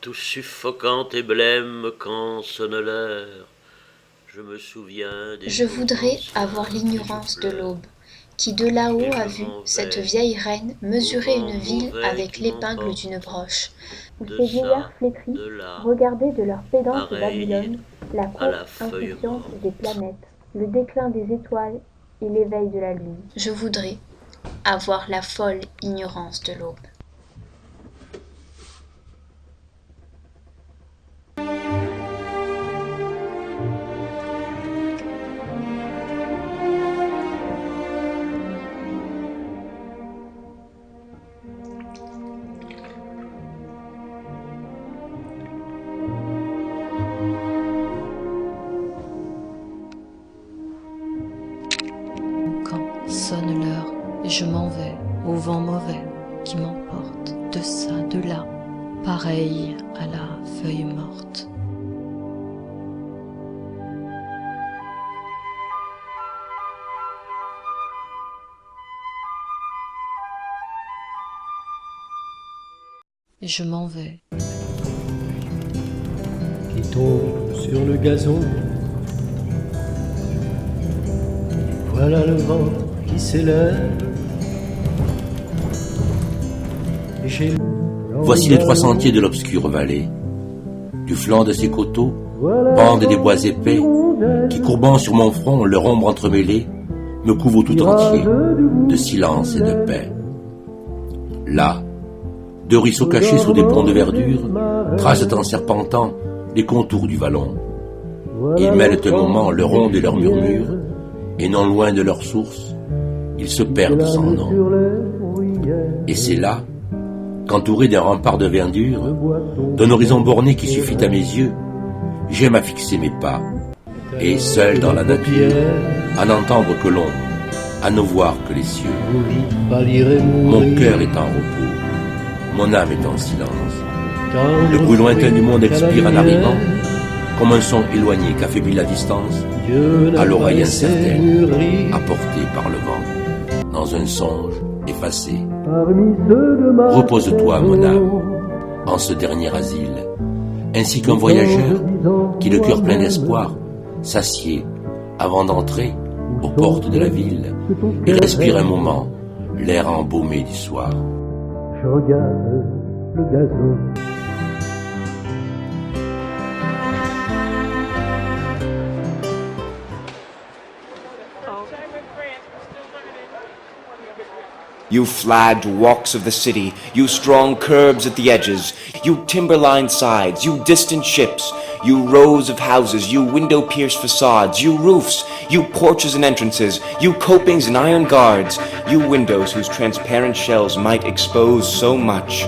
tout suffocante et blême quand sonne l'heure. Je me souviens des Je jours voudrais anciens, avoir et l'ignorance je de pleure. l'aube, qui de là-haut Et a je vu m'en cette vais vieille reine au mesurer vent une ville mauvais avec qui l'épingle m'emporte, d'une broche. Où de ces vieillards ça, flétris de là, regardaient de leur pédante pareil Babylone la à course la feuille insouciante des morte. planètes, le déclin des étoiles et l'éveil de la lune. Je voudrais avoir la folle ignorance de l'aube. Quand sonne l'heure, je m'en vais au vent mauvais qui m'emporte de ça, de là, pareil à la feuille morte. Je m'en vais. Qui tombe sur le gazon. Voilà le vent qui s'élève. Voici les 3 sentiers de l'obscure vallée. Du flanc de ces coteaux, pendent des bois épais, qui courbant sur mon front, leur ombre entremêlée, me couvrent tout entier de silence et de paix. Là, 2 ruisseaux cachés sous des ponts de verdure tracent en serpentant les contours du vallon. Ils mêlent un moment leur onde et leur murmure, et non loin de leur source, ils se perdent sans nom. Et c'est là, qu'entouré d'un rempart de verdure, d'un horizon borné qui suffit à mes yeux, j'aime à fixer mes pas, et seul dans la nature, à n'entendre que l'ombre, à ne voir que les cieux. Mon cœur est en repos, mon âme est en silence. Le bruit lointain du monde expire en arrivant, comme un son éloigné qu'affaiblit la distance, à l'oreille incertaine, apportée par le vent, dans un songe effacé. Repose-toi, mon âme, en ce dernier asile, ainsi qu'un voyageur qui, le cœur plein d'espoir, s'assied avant d'entrer aux portes de la ville et respire un moment l'air embaumé du soir. Je regarde le gazon. You flagged walks of the city, you strong curbs at the edges, you timber-lined sides, you distant ships, you rows of houses, you window-pierced facades, you roofs, you porches and entrances, you copings and iron guards, you windows whose transparent shells might expose so much,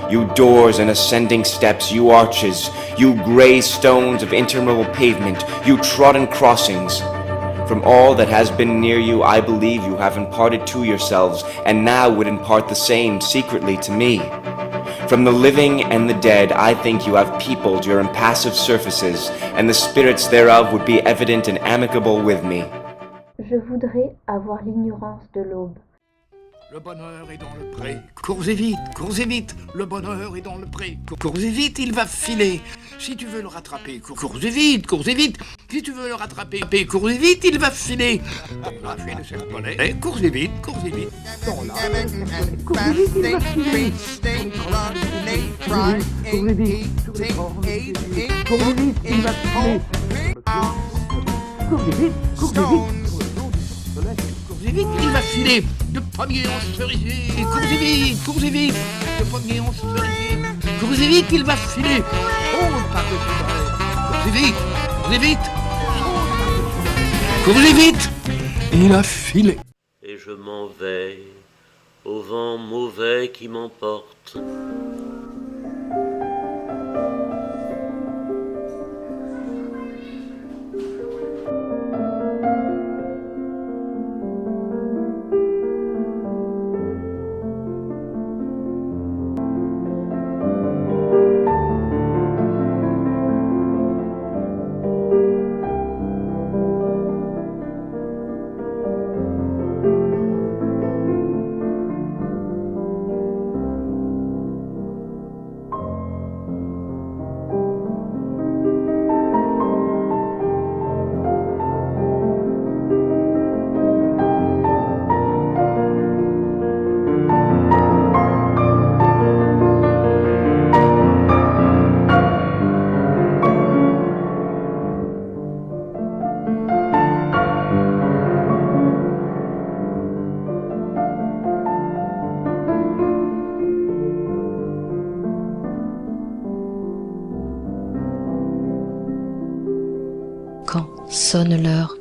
you doors and ascending steps, you arches, you grey stones of interminable pavement, you trodden crossings. From all that has been near you, I believe you have imparted to yourselves, and now would impart the same secretly to me. From the living and the dead, I think you have peopled your impassive surfaces, and the spirits thereof would be evident and amicable with me. Je voudrais avoir l'ignorance de l'aube. Le bonheur est dans le pré. Cours et vite, le bonheur est dans le pré. Cours et vite, il va filer. Si tu veux le rattraper, cours et vite. Si tu veux le rattraper, cours et vite, il va filer. On a fait le serponnet. Cours et vite. Non, là, cours et vite, il va filer. Cours et vite, il va filer. Cours et vite. Cours et vite, il va filer. De pommier en cerisier. Cours et vite. De pommier en cerisier. Cours et vite, il va filer. Oh, par-dessus. Cours et vite. Cours et vite. Il a filé. Et je m'en vais au vent mauvais qui m'emporte. sonne l'heure.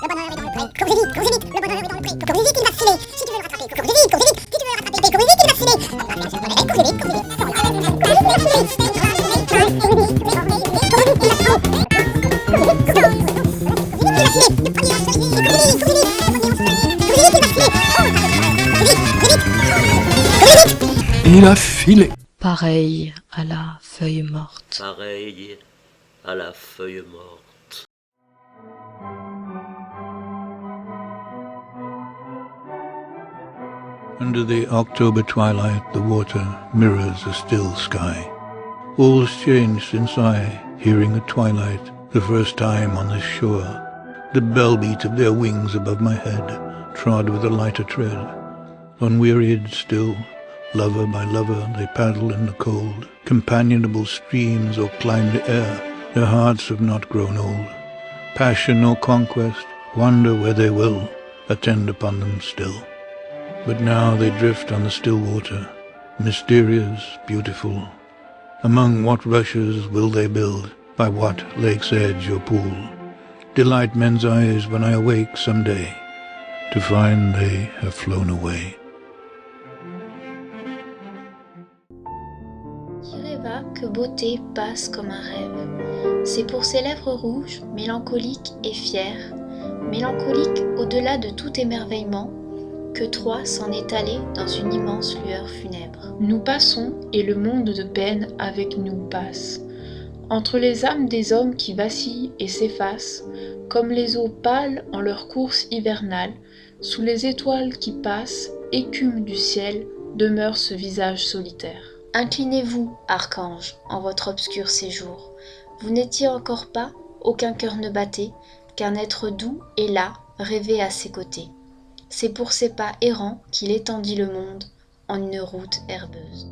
Le bonheur est dans le pré. Cours vite, le bonheur est dans le pré. Cours vite, il va filer. Si tu veux le rattraper, cours vite, si tu veux le rattraper, cours vite, il va filer. Il a filé. Pareil à la feuille morte. Pareil à la feuille morte. Under the October twilight, the water mirrors a still sky. All's changed since I, hearing the twilight, the first time on this shore, the bell beat of their wings above my head, trod with a lighter tread. Unwearied still, lover by lover, they paddle in the cold, companionable streams or climb the air. Their hearts have not grown old. Passion or conquest, wander where they will, attend upon them still. But now they drift on the still water, mysterious, beautiful. Among what rushes will they build, by what lake's edge or pool? Delight men's eyes when I awake some day, to find they have flown away. Qui rêva que beauté passe comme un rêve. C'est pour ses lèvres rouges, mélancoliques et fières, mélancoliques au-delà de tout émerveillement, que Troie s'en est allé dans une immense lueur funèbre. Nous passons et le monde de peine avec nous passe. Entre les âmes des hommes qui vacillent et s'effacent, comme les eaux pâles en leur course hivernale, sous les étoiles qui passent, écume du ciel, demeure ce visage solitaire. Inclinez-vous, archange, en votre obscur séjour. Vous n'étiez encore pas, aucun cœur ne battait, qu'un être doux est là, rêvé à ses côtés. C'est pour ses pas errants qu'il étendit le monde en une route herbeuse.